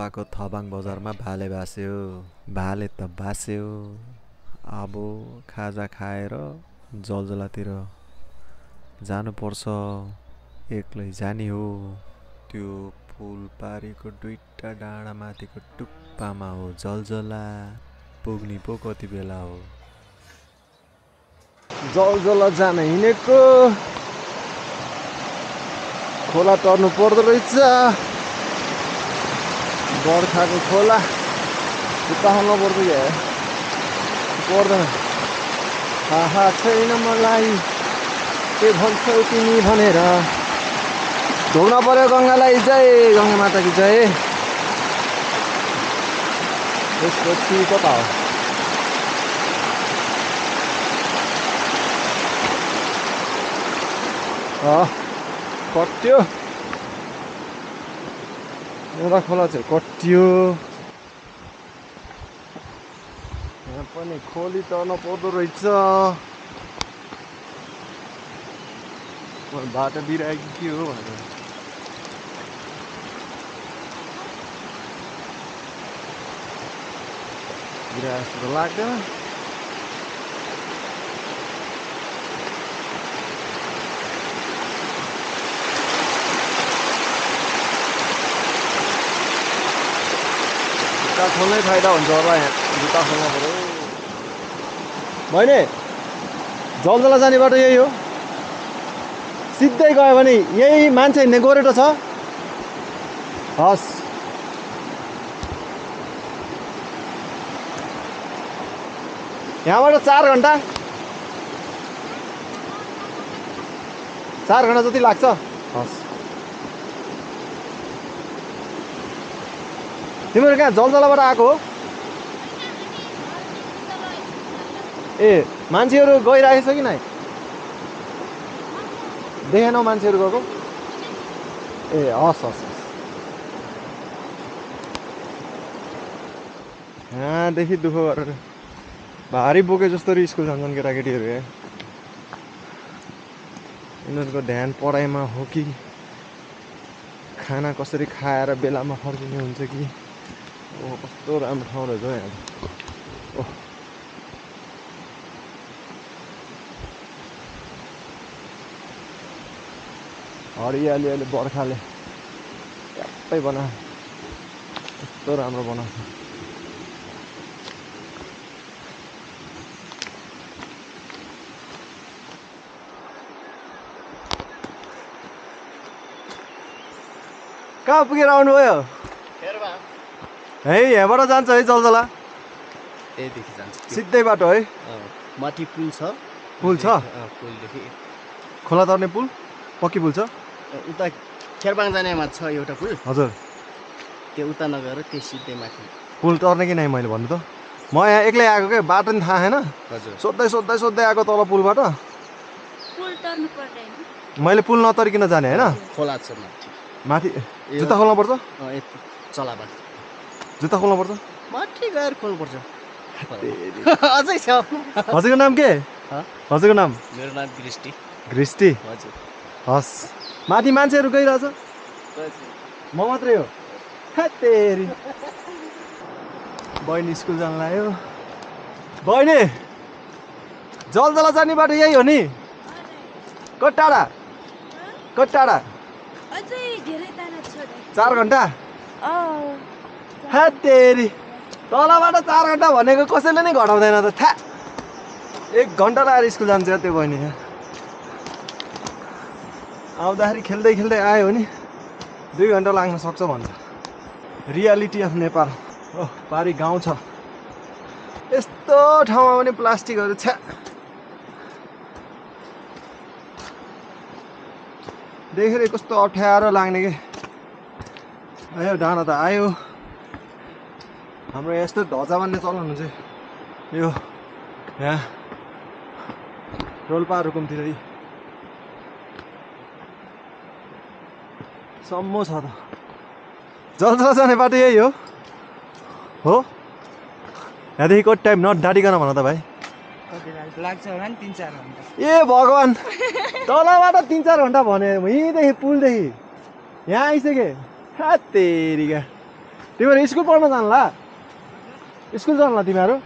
डोल्पाको थबाङ बजारमा भाले बास्यो। भाले त बास्यो। अब खाजा खाएर जलजलातिर जानुपर्छ। एक्लै जाने हो। त्यो फुलपारीको दुईटा डाँडा माथिको टुप्पामा हो जलजला। पुग्ने पो कति बेला हो। जलजला जान हिँडेको खोला तर्नु पर्दो रहेछ। बर्खाको खोला जुत्ता हाल्नु पर्छ क्या पर्दैन। थाहा छैन मलाई के भन्छौ तिमी भनेर। ढोग्न पर्यो गङ्गालाई जय गङ्गा माता कि जय। त्यसपछि कता हो कट्यो एउटा खोला चाहिँ कट्यो। यहाँ पनि खोली तर्न पर्दो रहेछ। बाटो बिराएको के हो भनेर बिराएको जस्तो लाग्दैन। जुत्ता खोल्नै फाइदा हुन्छ होला। यहाँ जुत्ता खोल्नु पर्यो। मैले जलजला जाने बाटो यही हो। सिधै गयो भने यही मान्छे हिँड्ने गोरेटो छ। हस् यहाँबाट 4 घन्टा 4 घन्टा जति लाग्छ। हस् तिमीहरू कहाँ जलजलाबाट आएको हो? ए मान्छेहरू गइरहेछ कि नै? देखेनौ मान्छेहरू गएको? ए हस् हस् हस्। यहाँदेखि दुःख गरेर भारी बोके जस्तो स्कुल जान्छन् केटाकेटीहरू। यहाँ यिनीहरूको ध्यान पढाइमा हो कि खाना कसरी खाएर बेलामा फर्किने हुन्छ कि। ओ कस्तो राम्रो ठाउँ रहेछ यहाँ। ओह हरियाली अहिले बर्खाले ट्याप्पै बनायो। कस्तो राम्रो बनाएको छ। कहाँ पुगेर आउनुभयो? है यहाँबाट जान्छ है जलजला? त्यहीदेखि जान्छ सिधै बाटो है? माथि पुल छ। पुल छ? पुलदेखि खोला तर्ने पुल पक्की पुल छ? उता खेरबाङ जानेमा छ एउटा पुल। हजुर त्यो उता नगएर त्यो सिधै माथि पुल तर्ने कि नै मैले भन्नु त। म यहाँ एक्लै आएको क्या बाटो नि थाहा छैन। हजुर सोध्दै सोध्दै सोध्दै आएको तल पुलबाट। पुल तर्नु पर्दैन। मैले पुल नतरिकन जाने होइन? खोला छ माथि माथि जुत्ता खोल्नु पर्छ? चलाबाट जुत्ता खोल्नु पर्छ? माथि गएर खोल्नुपर्छ। अझै छ। हजुरको नाम के? हजुरको नाम? मेरो नाम घृष्टि। घृष्टि? हजुर। हस् माथि मान्छेहरू गइरहेछ। म मात्रै हो। तेरी बहिनी स्कुल जान लाग्यो। बहिनी जलजला जाने बाटो यही हो नि? कति टाढा? कति टाढा? अझै धेरै टाढा छ। 4 घन्टा? तेरी तलबाट 4 घन्टा भनेको कसैले नै घटाउँदैन त। 1 घन्टा लगाएर स्कुल जान्छ त्यो बहिनी। आउँदाखेरि खेल्दै खेल्दै आयो भने 2 घन्टा लाग्न सक्छ भन्छ। Reality of Nepal. ओह पारी गाउँ छ। यस्तो ठाउँमा पनि प्लास्टिकहरू छ। देखेर कस्तो अप्ठ्यारो लाग्ने के। आयो डाँडा त आयो। हाम्रो यस्तो ढचा बान्ने चलन हुन्छ यो यहाँ रोल्पा रुकुमतिर सम्मो छ त। जलजला जाने बाटो यही हो? यहाँदेखि कति टाइम नडाँडिकन भन त भाइ? लाग्छ होला नि 3-4 घन्टा। ए भगवान् तलबाट 3-4 घन्टा भने यहीँदेखि पुलदेखि यहाँ आइसके। तेरिका तिमीहरू स्कुल पढ्न जानला स्कुल जानला तिमीहरू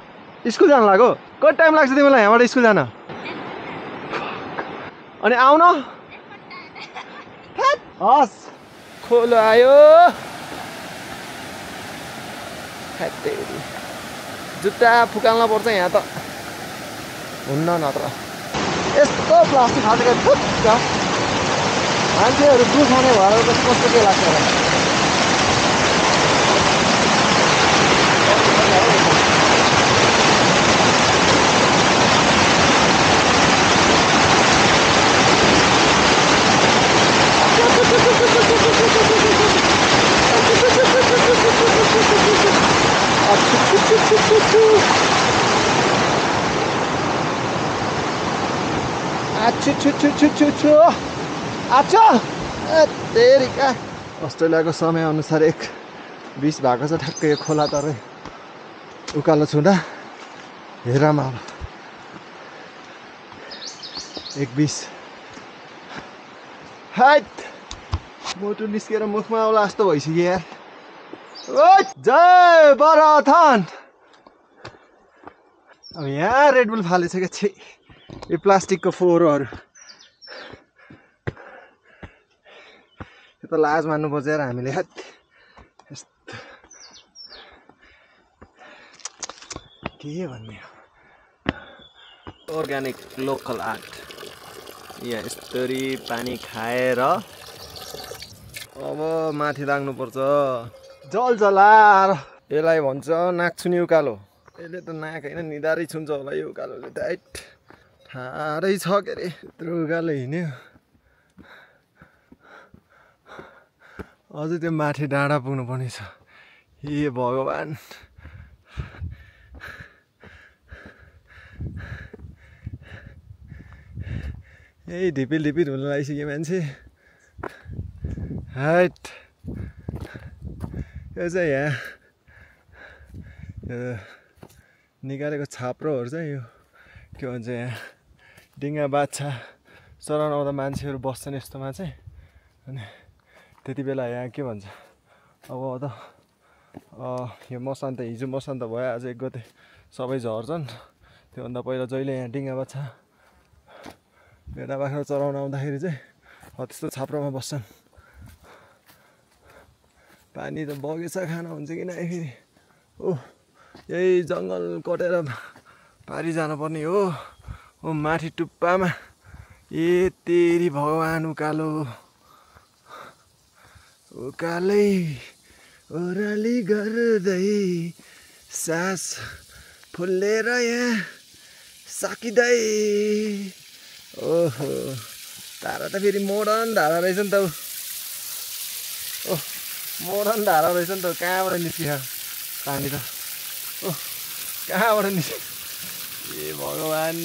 स्कुल जान लाग्यो कति टाइम लाग्छ तिमीलाई यहाँबाट स्कुल जान अनि आउन हस् खोलो आयो जुत्ता फुकाल्न पर्छ यहाँ त हुन्न नत्र यस्तो प्लास्टिक खाँदै फुक्छ मान्छेहरू दुखाउने भएर कस्तो कस्तो के लाग्छ र तेरिका अस्ट्रेलियाको समयअनुसार 1:20 भएको छ ठ्याक्कै यो खोला तरै उकालो छुँदा हेरमा अब 1:20 हाइट मोटु निस्केर मुखमा आउला जस्तो भइसक्यो यार जय बराथन अब यहाँ रेडबुल फालेछ क्या छे यो प्लास्टिकको फोहोरहरू यो त लाज मान्नु पर्छ यार हामीले यस्तो के भन्ने अर्ग्यानिक लोकल आर्ट यहाँ यस्तरी पानी खाएर अब माथि लाग्नुपर्छ जल जलाएर यसलाई भन्छ नाक छुने उकालो यसले त नाक होइन निधारै छुन्छ होला यो उकालोले त हाइट ठाडै छ के अरे यत्रो उकालो हिँड्यो अझै त्यो माथि डाँडा पुग्नुपर्ने छ हे भगवान् यही ढिपिल ढिपिल हुन लागिसक्यो मान्छे हाइट यो चाहिँ यहाँ यो निकालेको छाप्रोहरू चाहिँ यो के भन्छ यहाँ डिङ्गा बाछा चराउन आउँदा मान्छेहरू बस्छन् यस्तोमा चाहिँ अनि त्यति बेला यहाँ के भन्छ अब त यो मसान्त हिजो मसान्त भयो आज 1 गते सबै झर्छन् त्योभन्दा पहिला जहिले यहाँ डिङ्गा बाछा भेडा बाख्रा चराउन आउँदाखेरि चाहिँ त्यस्तो छाप्रोमा बस्छन् पानी त बगेछ खाना हुन्छ कि नै फेरि यही जङ्गल कटेर पारी जानुपर्ने हो माथि टुप्पामा ए तेरी भगवान् उकालो उकालै ओह्राली गर्दै सास फुल्लेर यहाँ साकिँदै ओहो धारा त फेरि मोडर्न धारा रहेछ नि त मोडर्न धारा रहेछ नि त कहाँबाट निस्कियो पानी त कहाँबाट निस्क्यो ए भगवान्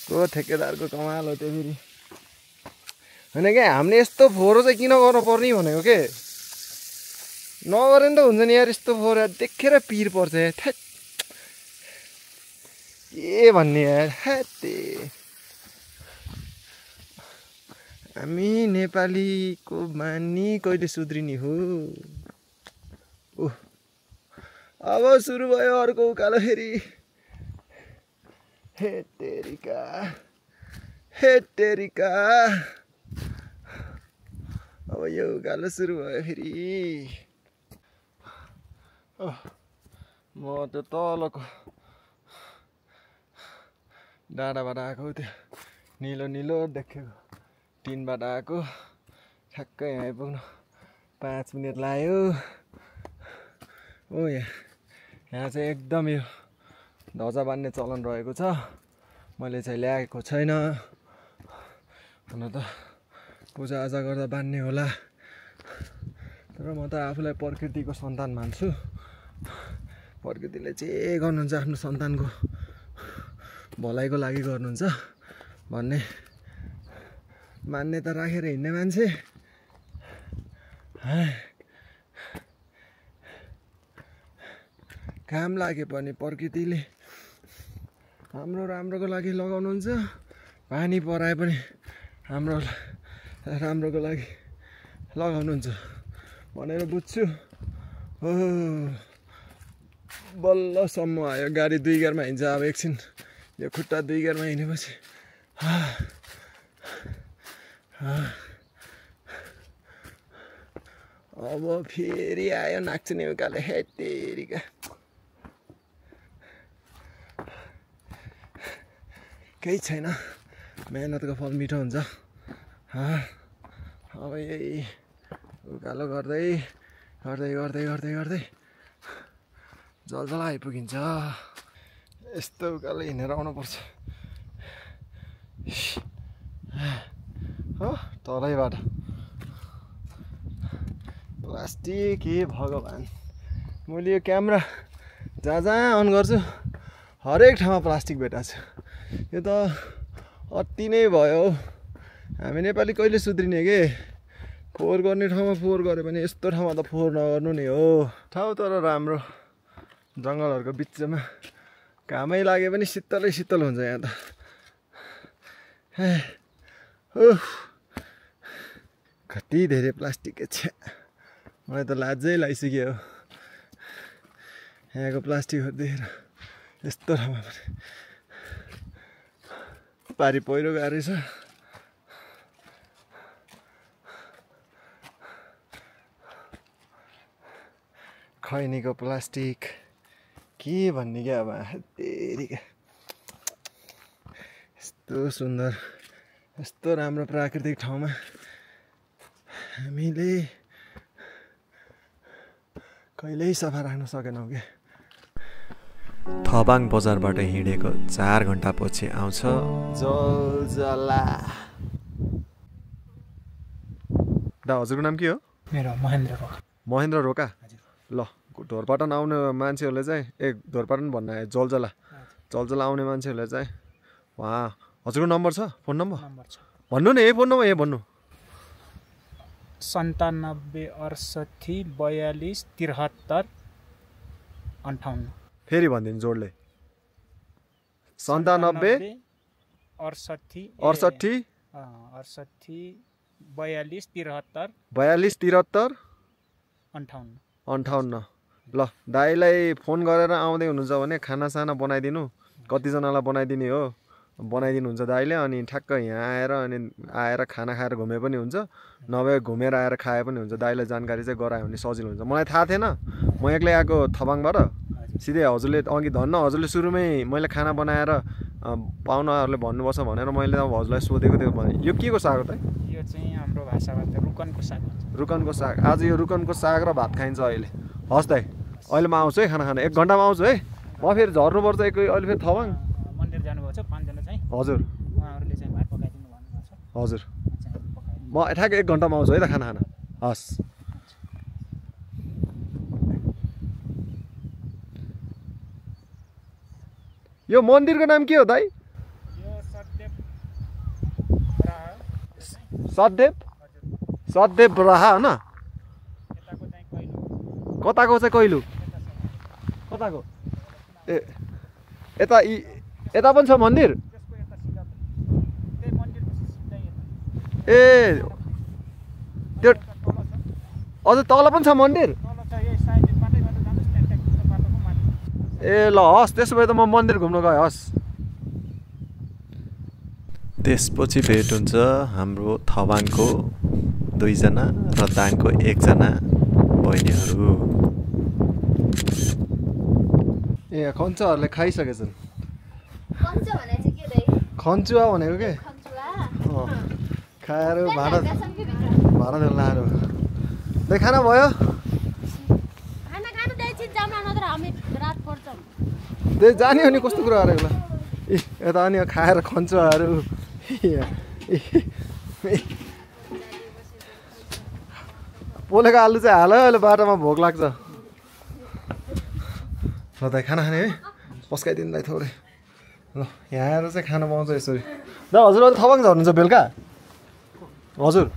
को ठेकेदारको कमाल हो त्यो फेरि होइन क्या हामीले यस्तो फोहोर चाहिँ किन गर्नु पर्ने भनेको के नगरे नि त हुन्छ नि यार यस्तो फोहोर देखेर पिर पर्छ यार थ्याट के भन्ने यार ह्याते हामी नेपालीको बानी कहिले सुध्रिने हो अब सुरु भयो अर्को उकालो फेरि हे तेरिका अब यो उकालो सुरु भयो फेरि म त तलको डाँडाबाट आएको त्यो निलो निलो देखेको टिनबाट आएको ठ्याक्कै यहाँ आइपुग्नु 5 मिनट लाग्यो यहाँ चाहिँ एकदम यो ध्वजा बान्ने चलन रहेको छ मैले चाहिँ ल्याएको छैन हुन त पूजाआजा गर्दा बान्ने होला तर म त आफूलाई प्रकृतिको सन्तान मान्छु प्रकृतिले जे गर्नुहुन्छ आफ्नो सन्तानको भलाइको लागि गर्नुहुन्छ भन्ने मान्यता राखेर हिँड्ने मान्छे काम लागे पनि प्रकृतिले हाम्रो राम्रोको लागि लगाउनुहुन्छ पानी पराए पनि हाम्रो राम्रोको लागि लगाउनुहुन्छ भनेर बुझ्छु। बल्लसम्म आयो गाडी 2 गियरमा हिँड्छ। अब एकछिन यो खुट्टा 2 गियरमा हिँडेपछि अब फेरि आयो नाक्चिने उकाले हेतेरिका। केही छैन, मेहनतको फल मिठो हुन्छ। अब यही उकालो गर्दै गर्दै गर्दै गर्दै गर्दै जलजला आइपुगिन्छ। यस्तो उकालो हिँडेर आउनुपर्छ हो तलैबाट। प्लास्टिक हे भगवान्, मैले यो क्यामेरा जहाँ जहाँ अन गर्छु हरेक ठाउँमा प्लास्टिक भेटाएको छ। यो त अति नै भयो हौ। हामी नेपाली कहिले सुध्रिने के? फोहोर गर्ने ठाउँमा फोहोर गऱ्यो भने यस्तो ठाउँमा त फोहोर नगर्नु नि हो। ठाउँ तर राम्रो, जङ्गलहरूको बिचमा, घामै लागे पनि शीतलै शीतल हुन्छ यहाँ त। कति धेरै प्लास्टिक छ, मलाई त लाजै लागिसक्यो यहाँको प्लास्टिकहरू देखेर। यस्तो ठाउँमा पनि पारी पहिरो गएको रहेछ। खैनीको प्लास्टिक के भन्ने क्या अब तेरिका। यस्तो सुन्दर, यस्तो राम्रो प्राकृतिक ठाउँमा हामीले कहिल्यै सफा राख्न सकेनौँ क्या। थबाङ बजारबाट हिँडेको 4 घण्टापछि आउँछ जलजला। दा हजुरको नाम के हो? मेरो महेन्द्र रोका। महेन्द्र रोका। ल ढोरपाटन आउने मान्छेहरूले चाहिँ ढोरपाटन भन्न आयो जलजला। जलजला आउने मान्छेहरूले चाहिँ वहाँ हजुरको नम्बर छ? फोन नम्बर छ। भन्नु नि, यही फोन नम्बर यही भन्नु। 97 68 42 73 58। फेरि भनिदिनु जोडले। 97 68 68 42 73 42 73 58। 58। ल दाइलाई फोन गरेर आउँदै हुनुहुन्छ भने खानासाना बनाइदिनु। कतिजनालाई बनाइदिने हो बनाइदिनुहुन्छ दाइले। अनि ठ्याक्क यहाँ आएर खाना खाएर घुमे पनि हुन्छ, नभए घुमेर आएर खाए पनि हुन्छ। दाइलाई जानकारी चाहिँ गरायो भने सजिलो हुन्छ। मलाई थाहा थिएन, म एक्लै आएको थबाङबाट। सिधै हजुरले अघि धन्न हजुरले सुरुमै मैले खाना बनाएर पाहुनाहरूले भन्नुपर्छ भनेर मैले अब हजुरलाई सोधेको थियो। यो के को साग हो त? यो चाहिँ हाम्रो भाषामा त रुकनको साग भन्छ। रुकनको साग। आज यो रुकनको साग र भात खाइन्छ अहिले। हस् दाइ, अहिले म आउँछु है खाना खान। 1 घन्टामा आउँछु है। म फेरि झर्नुपर्छ अहिले फेरि थबाङ। मन्दिर जानुभएको छ 5 जना चाहिँ। हजुर उहाँहरूले चाहिँ भात पकाइदिनु भन्नुभएको छ। हजुर म ठ्याक्क 1 घन्टामा आउँछु है त खाना खान। हस्। यो मन्दिरको नाम के हो दाइ? यो सतदेव राहा हो न? यताको चाहिँ कहिलो। कताको चाहिँ कहिलो? कताको? ए यता यता पनि छ मन्दिर? त्यसको यता सिधा त्यही मन्दिरको सिधै यता। ए त्यो अझ तल पनि छ मन्दिर? तल छ यही साइड बाटै बाटो जानुहोस् त्यहाँ ट्याक्टर बाटोको माथि। ए ल हस्, त्यसो भए त म मन्दिर घुम्न गएँ। हस्। त्यसपछि भेट हुन्छ हाम्रो थबाङको 2 जना र दाङको 1 जना बहिनीहरू। ए खन्चुवाहरूले खाइसकेछन्। खन्चुवा भने चाहिँ के दाइ? खन्चुवा भनेको के? खन्चुवा खाएर भाँडा धुन लाएर। दाइ खाना भयो? खाना खानु दैछि जामा नत्र हामी रात पर्छौँ। त्यही जाने हो नि, कस्तो कुरा गरेको ल। यता अनि खाएर खन्चुवाहरू। पोलेको आलु चाहिँ हाल अहिले बाटोमा भोक लाग्छ। ल दाइ खाना खाने है? पस्काइदिनु दाइ थोरै। ल यहाँ आएर चाहिँ खाना पाउँछ यसरी। दा हजुर अहिले थबाङ झर्नुहुन्छ बेलुका? हजुर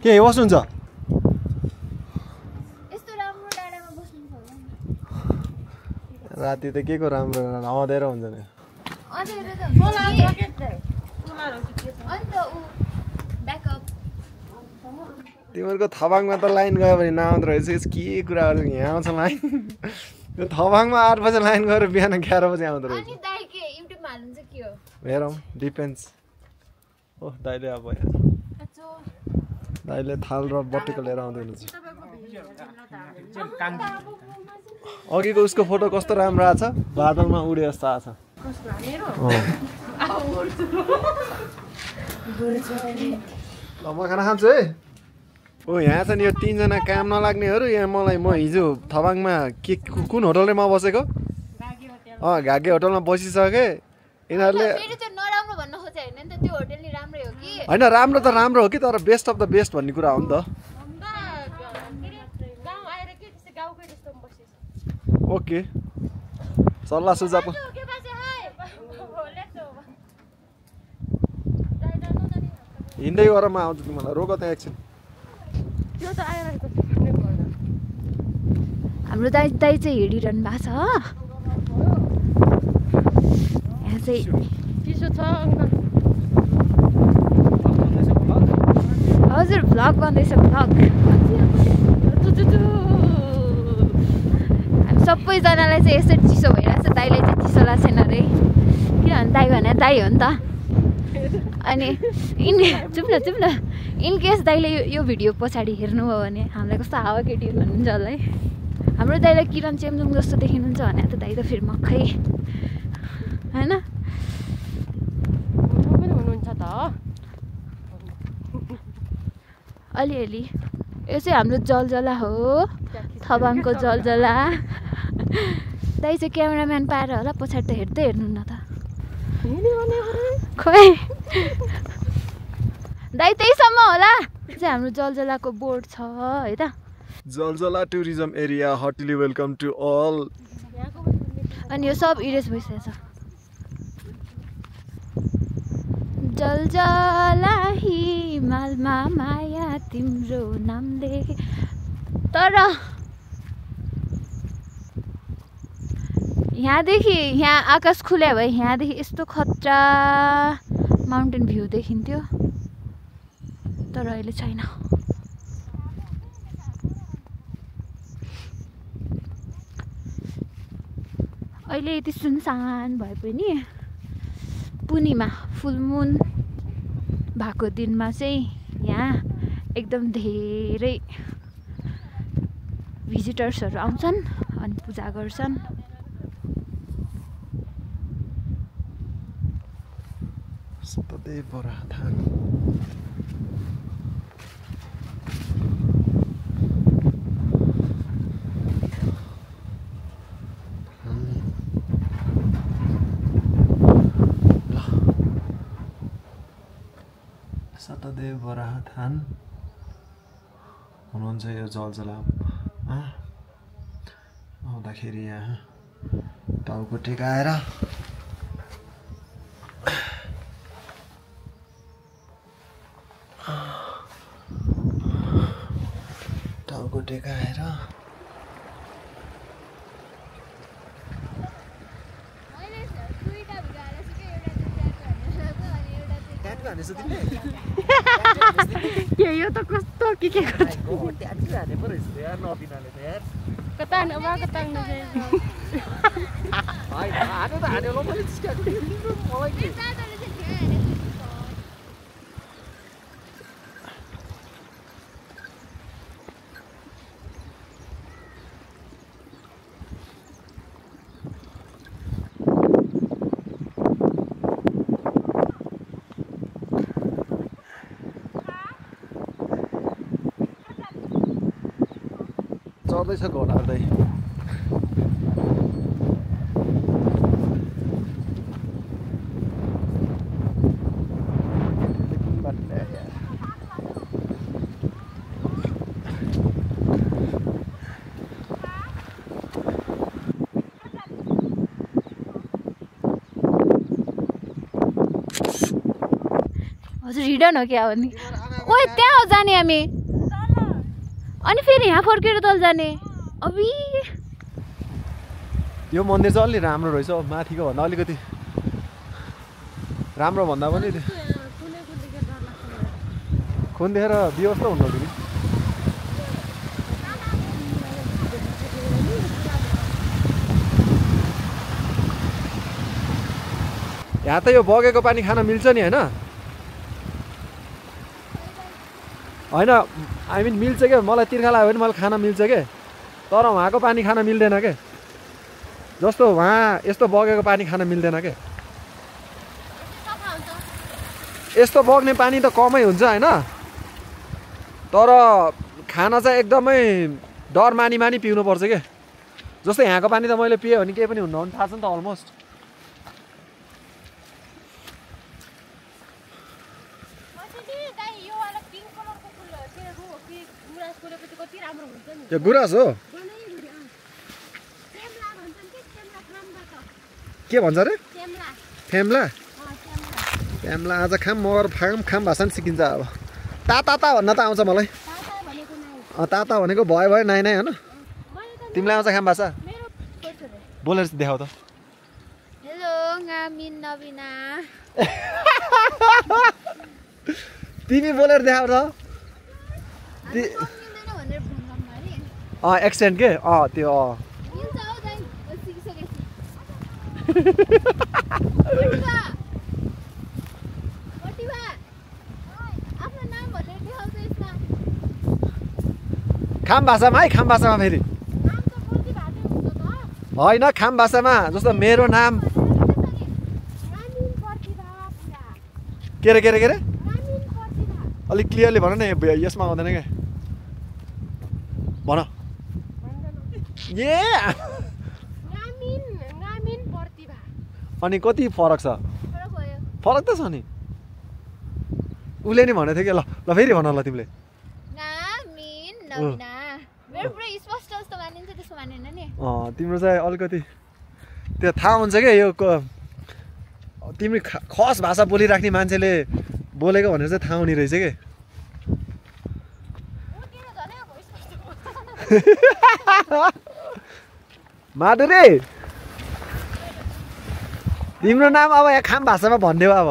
के बस्नुहुन्छ? यस्तो राम्रो डाँडामा बस्नु पर्दैन। राति त के को राम्रो अँधेरो हुन्छ नि। अँधेरो त हुन्छ। अनि त ऊ ब्याकअप तिमीहरूको थबाङमा त लाइन गयो भने नआउँदो रहेछ के कुरा गर्छ यहाँ आउँछ लाइन यो थबाङमा 8 बजे लाइन गएर बिहान 11 बजे आउँदो रहेछ अनि दाइ के युट्युबमा हाल्नुहुन्छ के हो हेरौँ डिपेन्ड्स ओह दाइले अब दाइले थाल र बट्टीको लिएर आउँदै हुनुहुन्छ अघिको उसको फोटो कस्तो राम्रो आछ बादलमा उडे जस्तो आछ ल म खाना खान्छु है ओ यहाँ छ नि यो 3 जना काम नलाग्नेहरू यहाँ मलाई म हिजो थबाङमा के कुन होटलले म बसेको घागे होटलमा बसिसकेँ यिनीहरूले नराम्रो भन्न खोजे हैन नि त त्यो होटल नि राम्रै हो कि होइन राम्रो त राम्रो हो कि तर बेस्ट अफ द बेस्ट भन्ने कुरा हो नि त गाउँ आएर के त्यसै गाउँकै जस्तो बसेछ ओके सल्लाह सुझाव के बाजे हाय हिँड्दै गर म आउँछु तिमीलाई रोक त्यहाँ एकछिन त्यो त आइरहेको हाम्रो दाइ चाहिँ हिँडिरहनु भएको छ यहाँ चाहिँ चिसो छ अङ्कल हजुर भ्लग बन्दैछ भ्लग हामी सबैजनालाई चाहिँ यसरी चिसो भइरहेको छ दाइलाई चाहिँ चिसो लाग्छ छैन अरे किनभने दाइ भने दाइ हो नि त अनि चुप न इनकेस दाइले यो भिडियो पछाडि हेर्नुभयो भने हामीलाई कस्तो हावा केटी भन्नुहुन्छ होला है हाम्रो दाइलाई किरण चेम्जुङ जस्तो देखिनुहुन्छ भने त दाइ त फेरि मक्खै होइन पनि हुनुहुन्छ त अलिअलि यो चाहिँ हाम्रो जलजला हो थबाङको जलजला दाइ चाहिँ क्यामेराम्यान पाएर होला पछाडि त हेर्दै हेर्नु न त खोइ दाइ त्यहीसम्म होला चाहिँ हाम्रो जलजलाको बोर्ड छ है त Jaljala tourism area heartily welcome to all अनि यो सब इरेज भइसकेछ जलजला हिमालमा माया तिम्रो नाम देखे तर यहाँदेखि यहाँ आकाश खुल्या भए यहाँदेखि यस्तो खतरा माउन्टेन भ्यू देखिन्थ्यो तर अहिले छैन अहिले यति सुनसान भए पनि पूर्णिमा फुल मुन भएको दिनमा चाहिँ यहाँ एकदम धेरै भिजिटर्सहरू आउँछन् अनि पूजा गर्छन् सतदेव बराधान सतदेव बराधान हुनुहुन्छ यो जलजलामा आउँदाखेरि यहाँ टाउको टेकाएर यो त कस्तो के गर्छ कता चढ्दैछ घोडा दाइ हजुर रिटर्न हो क्या हो नि ओए त्यहाँ हो जाने हामी अनि फेरि यहाँ फर्केर तल जाने अबि यो मन्दिर चाहिँ अलि राम्रो रहेछ माथिको भन्दा अलिकति राम्रो भन्दा पनि खुन देखेर व्यवस्था हुनु यहाँ त यो बगेको पानी खान मिल्छ नि होइन होइन आई मिन मिल्छ क्या मलाई तिर्खा लाग्यो भने मलाई खान मिल्छ के तर उहाँको पानी खान मिल्दैन के जस्तो वहाँ यस्तो बगेको पानी खान मिल्दैन के यस्तो बग्ने पानी त कमै हुन्छ होइन तर खाना चाहिँ एकदमै डर मानी मानी पिउनुपर्छ के जस्तो यहाँको पानी त मैले पिएँ भने केही पनि हुन्न भने थाहा छ नि त अलमोस्ट यो गुराँस हो के भन्छ अरे फेम्ला फेम्ला आज खाम मगर खाम भाषा नि सिकिन्छ अब ताता भन्न त आउँछ मलाई ताता भनेको भयो भयो नाइ नाइ होइन तिमीलाई आउँछ खाम भाषा बोलेर देखाउ त हेलो गामिन नबिना तिमी बोलेर देखाउ त एक्सेन्ट के त्यो खाम भाषामा है खाम भाषामा फेरि होइन खाम भाषामा जस्तो मेरो नाम के रे अलिक क्लियरली भन न यसमा आउँदैन क्या भन ए अनि कति फरक छ फरक त छ नि उसले नि भनेको थियो कि ल फेरि भन ल तिमीले तिम्रो चाहिँ अलिकति त्यो थाहा हुन्छ क्या यो तिमी खस भाषा बोलिराख्ने मान्छेले बोलेको भनेर चाहिँ थाहा हुने रहेछ के माधुरी तिम्रो नाम अब यहाँ खाम भाषामा भनिदेऊ अब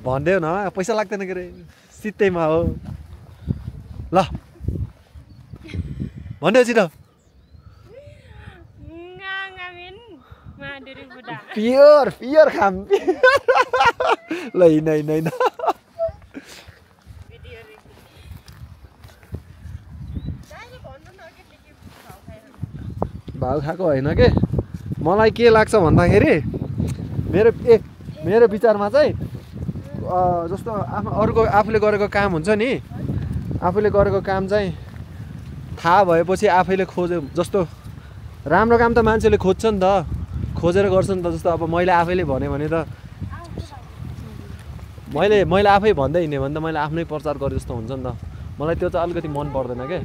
भनिदेऊ न पैसा लाग्दैन के अरे सित्तैमा हो ल भनिदेऊ छिटो प्योर खाम ल हिँड भाउ खाएको होइन के मलाई के लाग्छ भन्दाखेरि मेरो विचारमा चाहिँ जस्तो अरूको आफूले गरेको काम हुन्छ नि आफूले गरेको काम चाहिँ थाहा भएपछि आफैले खोज्यो जस्तो राम्रो काम त मान्छेले खोज्छ नि त खोजेर गर्छ नि त जस्तो अब मैले आफैले भने त मैले आफै भन्दै हिँडेँ भने त मैले आफ्नै प्रचार गरे जस्तो हुन्छ नि त मलाई त्यो चाहिँ अलिकति मन पर्दैन के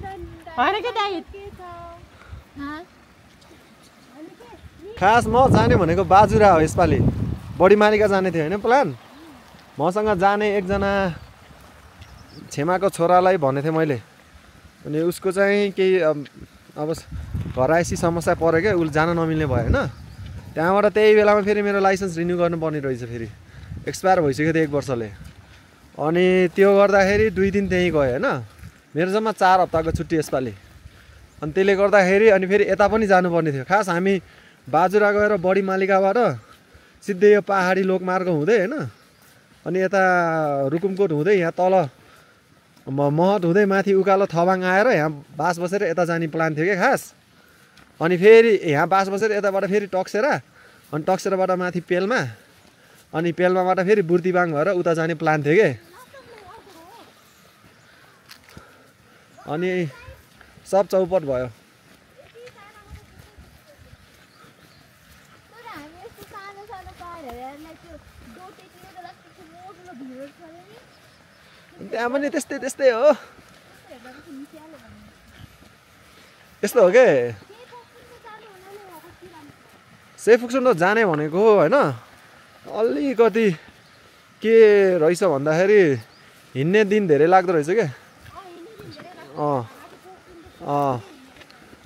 खास म जाने भनेको बाजुरा हो यसपालि बडी मालिका जाने थियो होइन प्लान मसँग जाने एकजना छेमाको छोरालाई भनेको थिएँ मैले अनि उसको चाहिँ केही अब घरायसी समस्या पऱ्यो क्या उसले जान नमिल्ने भयो होइन त्यहाँबाट त्यही बेलामा फेरि मेरो लाइसेन्स रिन्यू गर्नुपर्ने रहेछ फेरि एक्सपायर भइसक्यो थियो 1 वर्षले अनि त्यो गर्दाखेरि 2 दिन त्यहीँ गयो होइन मेरो जम्मा 4 हप्ताको छुट्टी यसपालि अनि त्यसले गर्दाखेरि अनि फेरि यता पनि जानुपर्ने थियो खास हामी बाजुरा गएर बडी मालिकाबाट सिधै यो पहाडी लोकमार्ग हुँदै होइन अनि यता रुकुमकोट हुँदै यहाँ तल महत हुँदै माथि उकालो थबाङ आएर यहाँ बास बसेर यता जाने प्लान थियो क्या खास अनि फेरि यहाँ बास बसेर यताबाट फेरि टक्सेरा अनि टक्सेराबाट माथि पेल्मा अनि पेल्माबाट फेरि बुर्तिबाङ भएर उता जाने प्लान थियो के अनि सब चौपट भयो त्यहाँ पनि त्यस्तै हो यस्तो हो के सेफुक्सुन त जाने भनेको होइन अलिकति के रहेछ भन्दाखेरि हिँड्ने दिन धेरै लाग्दो रहेछ क्या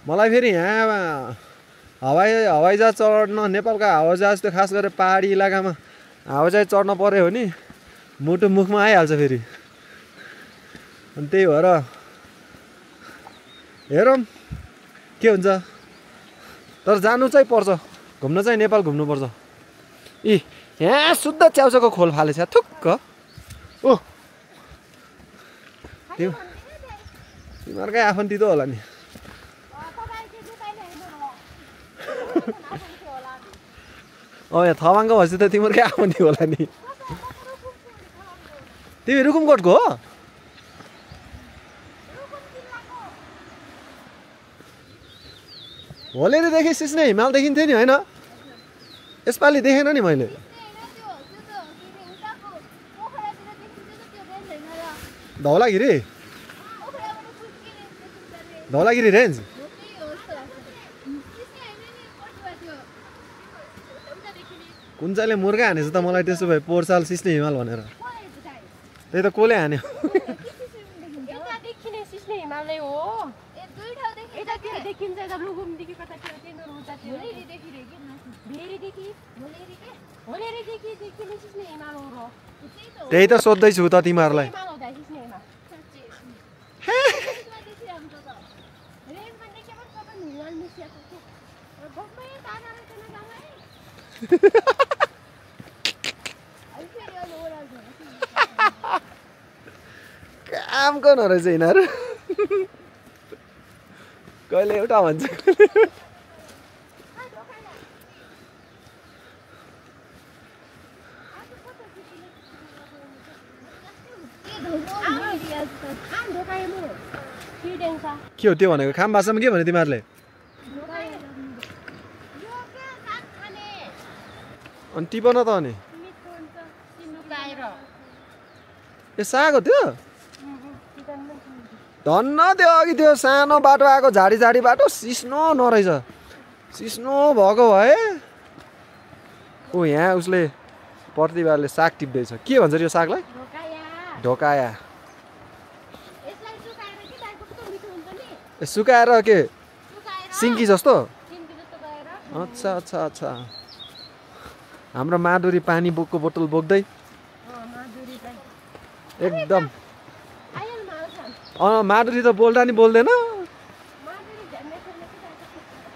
मलाई फेरि यहाँ हवाईजहाज चढ्न नेपालका हवाईजहाज त्यो खास गरेर पहाडी इलाकामा हवाईजहाज चढ्न पर्यो भने मुटु मुखमा आइहाल्छ फेरि अनि त्यही भएर हेरौँ के हुन्छ तर जानु चाहिँ पर्छ घुम्न चाहिँ नेपाल घुम्नुपर्छ इ यहाँ शुद्ध च्याउचाको खोल फालेछ थुक्क ओ तिमीहरूकै आफन्ती त होला नि यहाँ थवाङको भएपछि त तिमीहरूकै आफन्ती होला नि तिमी रुकुमकोटको हो होलेदेखि सिस्ने हिमाल देखिन्थ्यो नि होइन यसपालि देखेन नि मैले धौलागिरी धौलागिरी रेन्ज कुन चाहिँले मुर्गा हानेछ त मलाई त्यसो भए पोहोर साल सिस्ने हिमाल भनेर त्यही त कसले हान्यो त्यही त सोध्दैछु त तिमीहरूलाई काम गर्नु रहेछ यिनीहरू कहिले एउटा भन्छ के हो त्यो भनेको खाम भाषामा के भन्यो तिमीहरूले अनि टिपन त अनि ए साग हो त्यो धन्न त्यो अघि त्यो सानो बाटो आएको झाडी झाडी बाटो सिस्नो नरहेछ सिस्नो भएको भए ओ यहाँ उसले प्रतिभाले साग टिप्दैछ के भन्छ यो सागलाई ढोकाया सुकाएर के सिन्की जस्तो अच्छा अच्छा अच्छा हाम्रो माधुरी पानी बोकको बोतल बोक्दै एकदम माधुरी त बोल्दा नि बोल्दैन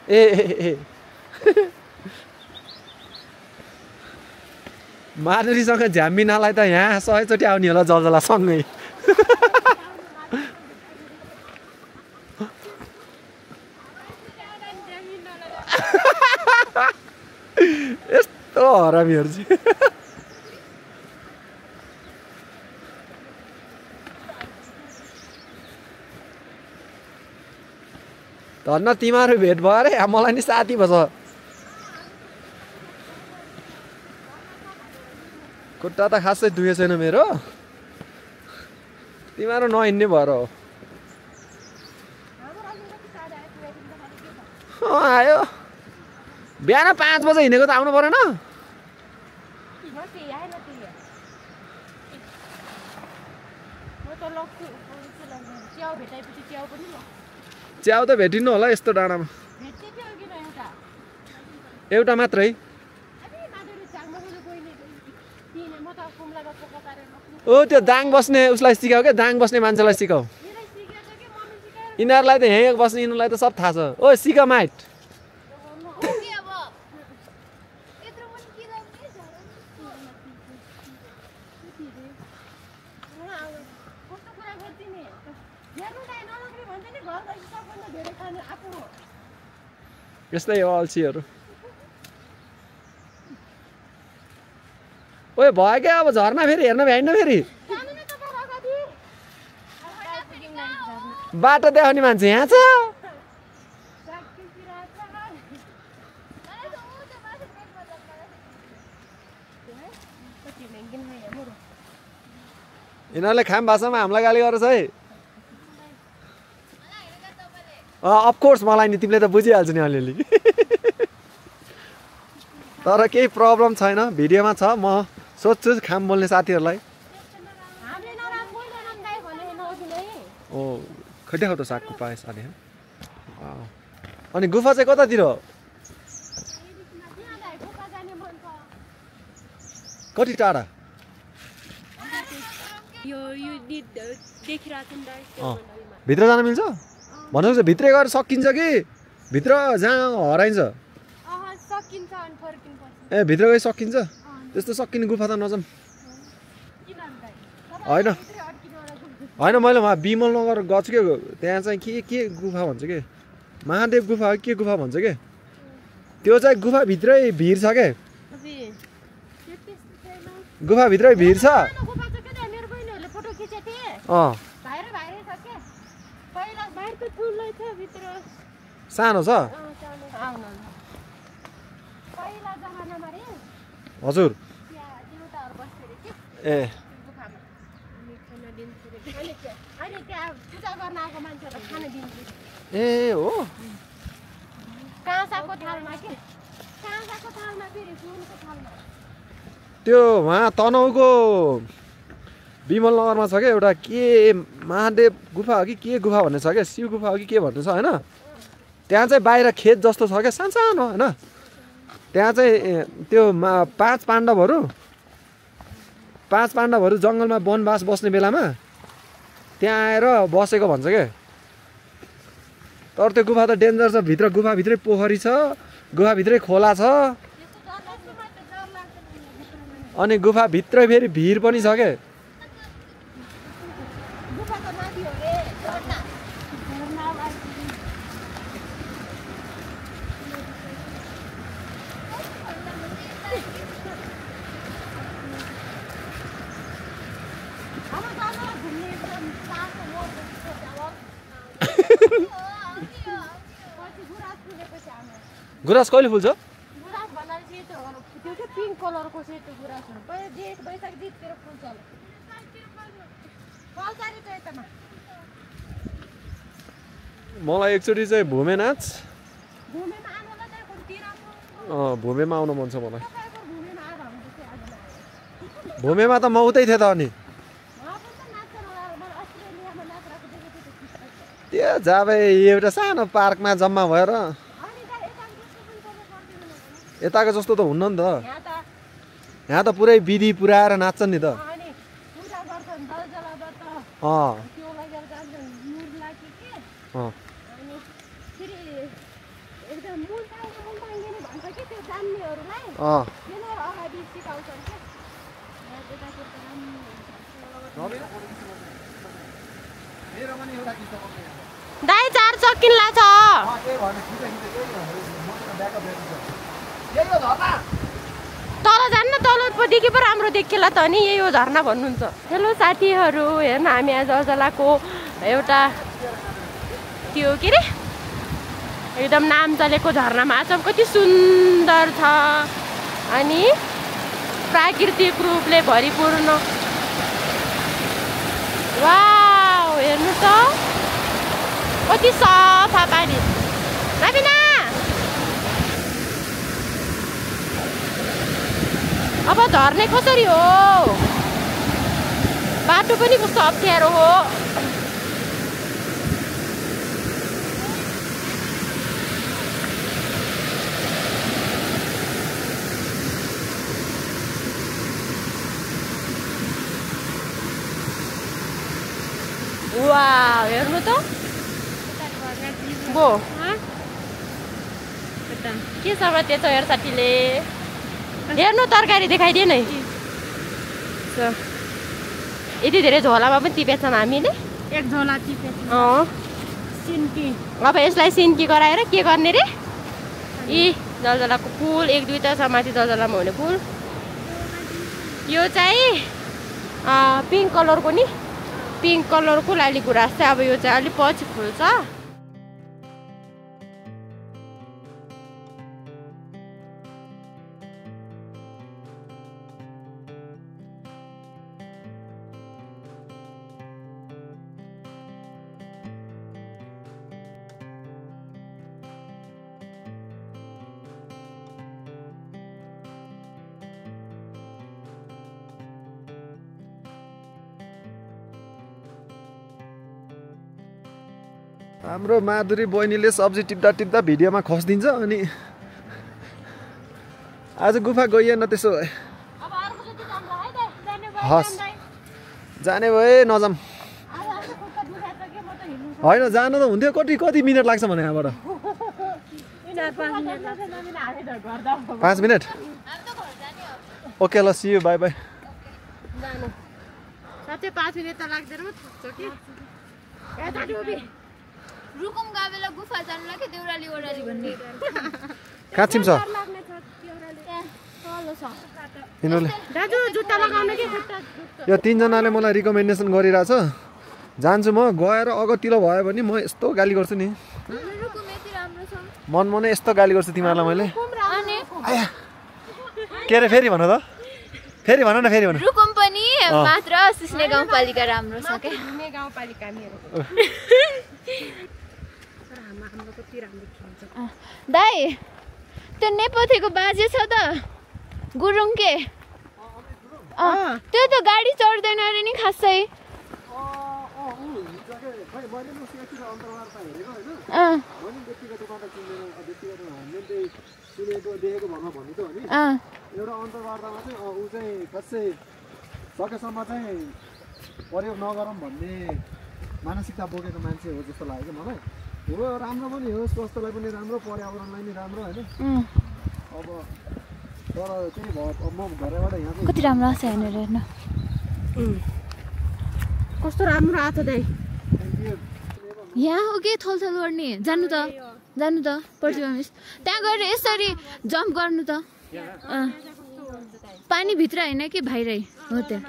ए माधुरीसँग झ्याम्मिनालाई त यहाँ 100 चोटि आउने होला जलजला सँगै यस्तो हरामीहरू चाहिँ धन्न तिमीहरू भेट भयो अरे मलाई नि साथी भएछ खुट्टा त खासै दुखेको छैन मेरो तिमीहरू नहिँड्ने भएर हो आयो बिहान 5 बजे हिँडेको त आउनु परेन च्याउ त भेटिनु होला यस्तो डाँडामा एउटा मात्रै ओ त्यो दाङ बस्ने उसलाई सिकाऊ क्या दाङ बस्ने मान्छेलाई सिकाऊ यिनीहरूलाई त यहीँ बस्ने यिनीहरूलाई त सब थाहा छ ओ सिका माइट यस्तै हो अल्छीहरू ओए भयो क्या अब झर्ना फेरि हेर्न भ्याइन्न फेरि बाटो देखाउने मान्छे यहाँ छ यिनीहरूले खाम भाषामा हामीलाई गाली गर्छ है अफकोर्स मलाई नि तिमीले त बुझिहाल्छ नि अलिअलि तर केही प्रब्लम छैन भिडियोमा छ म सोध्छु खाम बोल्ने साथीहरूलाई ओ खै त सागको पाएँ साथी अनि गुफा चाहिँ कतातिर हो कति टाढा भित्र जान मिल्छ भनेपछि भित्रै गएर सकिन्छ कि भित्र जहाँ हराइन्छ सकिन्छ अनि फर्किनुपर्छ ए भित्र गई सकिन्छ त्यस्तो सकिने गुफा त नजाऊँ होइन होइन मैले वहाँ बिमल नगर गएको छु के त्यहाँ चाहिँ के गुफा भन्छ के महादेव गुफा के गुफा भन्छ के त्यो चाहिँ गुफाभित्रै भिर छ के गुफाभित्रै भिर छ सानो छ हजुर ए ए हो त्यो वहाँ तनहुको बिमल नगरमा छ क्या एउटा के महादेव गुफा हो कि के गुफा भन्ने छ क्या शिव गुफा हो कि के भन्ने छ होइन त्यहाँ चाहिँ बाहिर खेत जस्तो छ क्या सानो होइन त्यहाँ चाहिँ त्यो पाँच पाण्डवहरू जङ्गलमा वनवास बस्ने बेलामा त्यहाँ आएर बसेको भन्छ क्या तर त्यो गुफा त डेन्जर छ भित्र गुफाभित्रै पोखरी छ गुफाभित्रै खोला छ अनि गुफाभित्रै फेरि भिर पनि छ क्या गुराँस कहिले फुल्छ मलाई एकचोटि चाहिँ भूमे नाच भूमेमा आउनु मन छ मलाई भूमेमा त म उतै थिएँ त अनि त्यो जाबे एउटा सानो पार्कमा जम्मा भएर यताको जस्तो त हुन्न नि त यहाँ त पुरै विधि पुऱ्याएर नाच्छन् नि त दाइ 4 सकिन्ला छ तल जान्न तलपट्टि पो राम्रो देखिएला त नि यही हो झरना भन्नुहुन्छ हेलो साथीहरू हेर्न हामी आज अजलाको एउटा त्यो के रे एकदम नाम चलेको झरनामा आछौँ कति सुन्दर छ अनि प्राकृतिक रूपले भरिपूर्ण वाउ हेर्नु त कति सफा पानी नबिना अब झर्ने कसरी हो बाटो पनि कस्तो अप्ठ्यारो हो वाउ हेर्नु त बो के समाते छ हेर साथीले हेर्नु तरकारी देखाइदिए नै यति धेरै झोलामा पनि टिपेछन् हामीले एक झोला टिपेछ सिन्की अब यसलाई सिन्की गराएर के गर्ने रे यी जलजलाको फुल 1-2 त छ माथि जलजलामा हुने फुल यो चाहिँ पिङ्क कलरको नि पिङ्क कलरको लाली गुराँस चाहिँ अब यो चाहिँ अलिक पछि फुल्छ हाम्रो माधुरी बहिनीले सब्जी टिप्दा भिडियोमा खस्दिन्छ अनि आज गुफा गइएन त्यसो भए हस् जाने भए नजाम होइन जानु त हुन्थ्यो कति मिनट लाग्छ भने यहाँबाट 5 मिनट ओके ल सी यू बाई बाई साथै 5 मिनेट त लाग्दैन थक्छ कि रुकुम गावेला गुफा जानुलाई के देउराली ओराली भन्ने कहाँ छिम छ यिनीहरूले दाजु जुत्ता लगाउन के खुट्टा यो 3 जनाले मलाई रिकमेन्डेसन गरिरहेछ जान्छु म गएर अगतिलो भयो भने म यस्तो गाली गर्छु नि रुकुम यति राम्रो छ मनै यस्तो गाली गर्छु तिमीहरूलाई मैले अनि आया के रे फेरि भन त फेरि भन न फेरि भन रुकुम पनि मात्र सिस्ने गाउँपालिका राम्रो छ के हुने गाउँपालिका मेरो तर हाम्रो कति राम्रो खेल्छ दाइ त्यो नेपथेको बाजे छ त गुरुङ के त्यो त गाडी चढ्दैन अरे नि खासै एउटा अन्तर्वार्तामा चाहिँ ऊ चाहिँ खासै सकेसम्म चाहिँ प्रयोग नगरौँ भन्ने मानसिकता बोकेको मान्छे हो जस्तो लाग्यो कि मलाई हो राम्रो पनि हो स्वास्थ्यलाई पनि राम्रो पर्यावरणलाई पनि राम्रो होइन अब तर त्यही भयो म घरबाट यहाँ कति राम्रो आछ हेर्नु हेर्नु कस्तो राम्रो आछ दाइ यहाँ हो के थलथल गर्ने जानु त प्रतिभा मिस त्यहाँ गएर यसरी जम्प गर्नु त पानी भित्र होइन कि बाहिरै हो त्यहाँ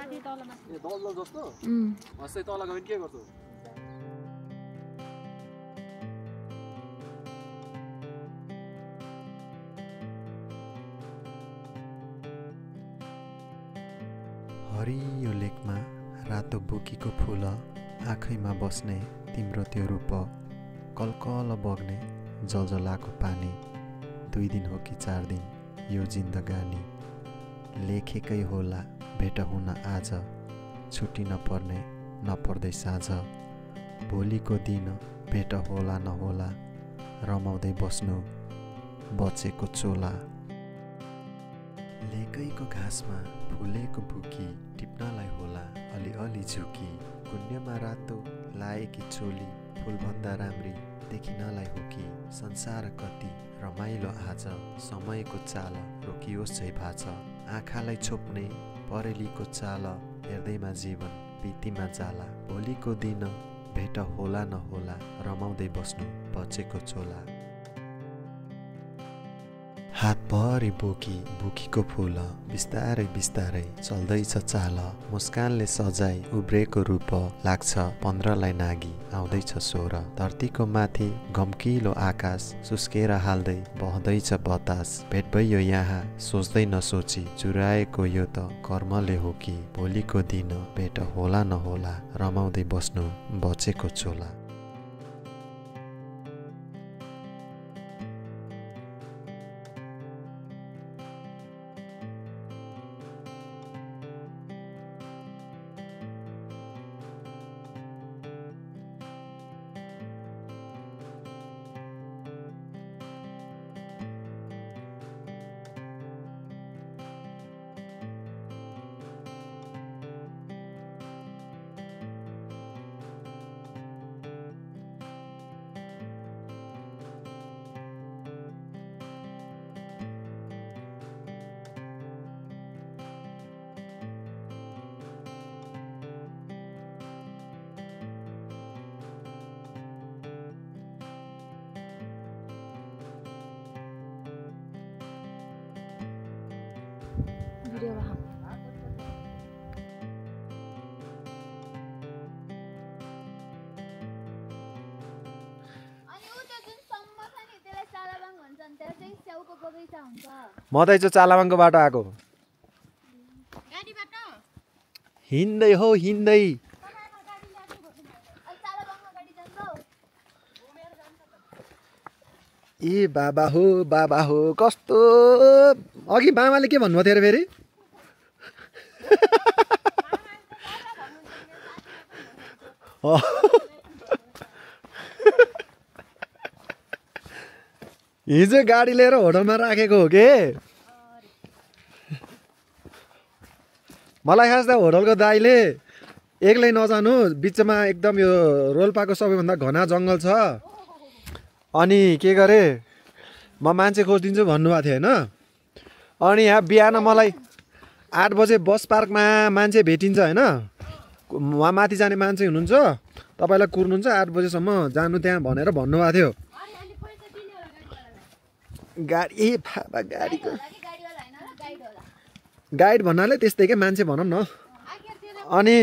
हरियो लेकमा रातो बुकीको फुल आँखैमा बस्ने तिम्रो त्यो रूप कलकल बग्ने जलजलाको पानी 2 दिन हो कि 4 दिन यो जिन्दगानी लेखेकै होला भेट हुन आज छुट्टी नपर्दै साँझ भोलिको दिन भेट होला नहोला रमाउँदै बस्नु बचेको चोला लेकैको घाँसमा फुलेको बुकी टिप्नलाई होला अलि झुकी कुन्यमा रातो लाएकी चोली फुलभन्दा राम्री देखिनलाई हो कि संसार कति रमाइलो आज समयको चाल रोकियोस् झै भाछ आँखालाई छोप्ने परेलीको चाल हेर्दैमा जीवन बितीमा जाला भोलिको दिन भेट होला नहोला रमाउँदै बस्नु बचेको चोला हातभरि बुकीको फुल बिस्तारै चल्दैछ चाल मुस्कानले सजाई उब्रेको रूप लाग्छ 15लाई नागी आउँदैछ 16 धरतीको माथि गम्किलो आकाश सुस्केर हाल्दै बहदैछ बतास भेट भइयो यहाँ सोच्दै नसोची चुराएको यो त कर्मले हो कि भोलिको दिन भेट होला नहोला रमाउँदै बस्नु बचेको चोला भिडियो वहाँ म त यो चालाबाङको बाटो आएको हिँड्दै हो हिँड्दै ए बाबा हो कस्तो अघि बाबाले के भन्नुभयो थियो फेरि हिजो गाडी लिएर होटलमा राखेको हो के मलाई खास त होटलको दाइले एक्लै नजानु बिचमा एकदम यो रोल्पाको सबैभन्दा घना जङ्गल छ अनि के गरे म मान्छे खोजिदिन्छु भन्नुभएको थियो होइन अनि यहाँ बिहान मलाई 8 बजे बस पार्कमा मान्छे भेटिन्छ होइन वहाँ माथि जाने मान्छे हुनुहुन्छ तपाईँलाई कुर्नुहुन्छ 8 बजेसम्म जानु त्यहाँ भनेर भन्नुभएको थियो गाडी फाबा गाडीको गाइड भन्नाले त्यस्तै के मान्छे भनौँ न अनि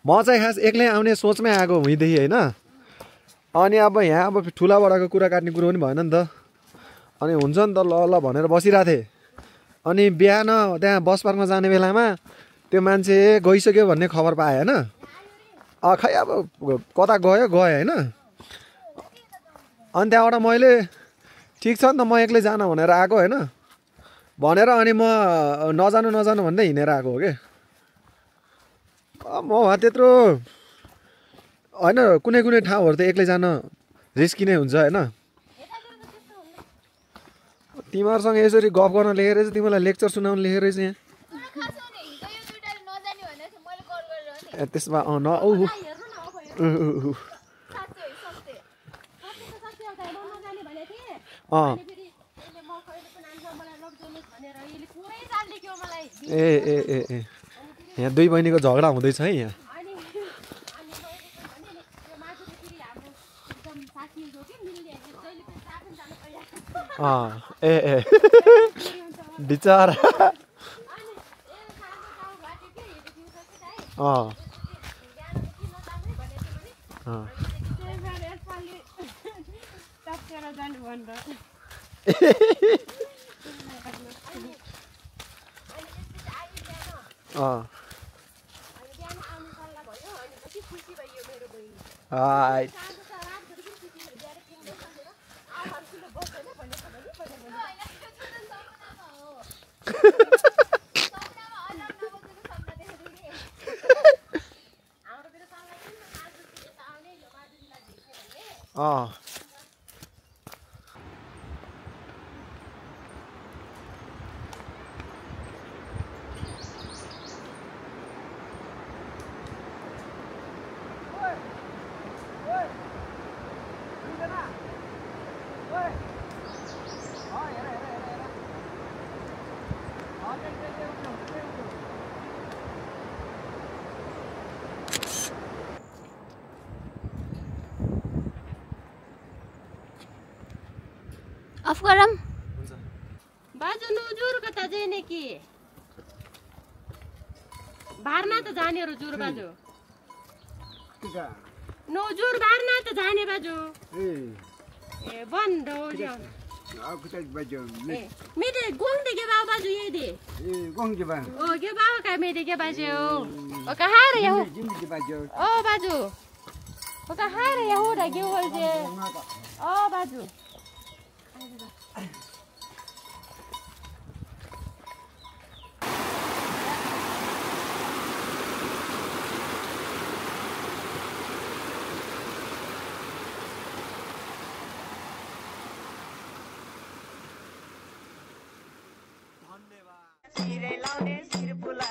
म चाहिँ खास एक्लै आउने सोचमै आएको हुँदैदेखि होइन अनि अब यहाँ अब ठुला बडाको कुरा काट्ने कुरो पनि भएन नि त अनि हुन्छ नि त ल ल भनेर बसिरहेको थिएँ अनि बिहान त्यहाँ बस पार्कमा जाने बेलामा त्यो मान्छे गइसक्यो भन्ने खबर पाएँ होइन खै अब कता गयो होइन अनि त्यहाँबाट मैले ठिक छ नि त म एक्लै जान भनेर आएको होइन भनेर अनि म नजानु भन्दै हिँडेर आएको हो कि म त्यत्रो होइन कुनै ठाउँहरू त एक्लै जान रिस्की नै हुन्छ होइन तिमीहरूसँग यसरी गफ गर्न लेखेर चाहिँ तिमीलाई लेक्चर सुनाउनु लेखेर चाहिँ यहाँ त्यसमा न ए यहाँ दुई बहिनीको झगडा हुँदैछ है यहाँ ए बिचारा अफ गरम बाजु नजुर कता जाने कि बारना त जाने रो जुर बाजु नजुर बारना त जाने बाजु ए बन्द हो जा आप कुछ बाजु मेरे गोंग दे के बाजु ये दे गोंग के बा ओ के बाबा का मेरे के बाजु ओ कहाँ रे हो जिंदगी बाजु ओ बाजु ओ कहाँ रे हो रे के हो जे ओ बाजु सिरे लाउने सिर फुला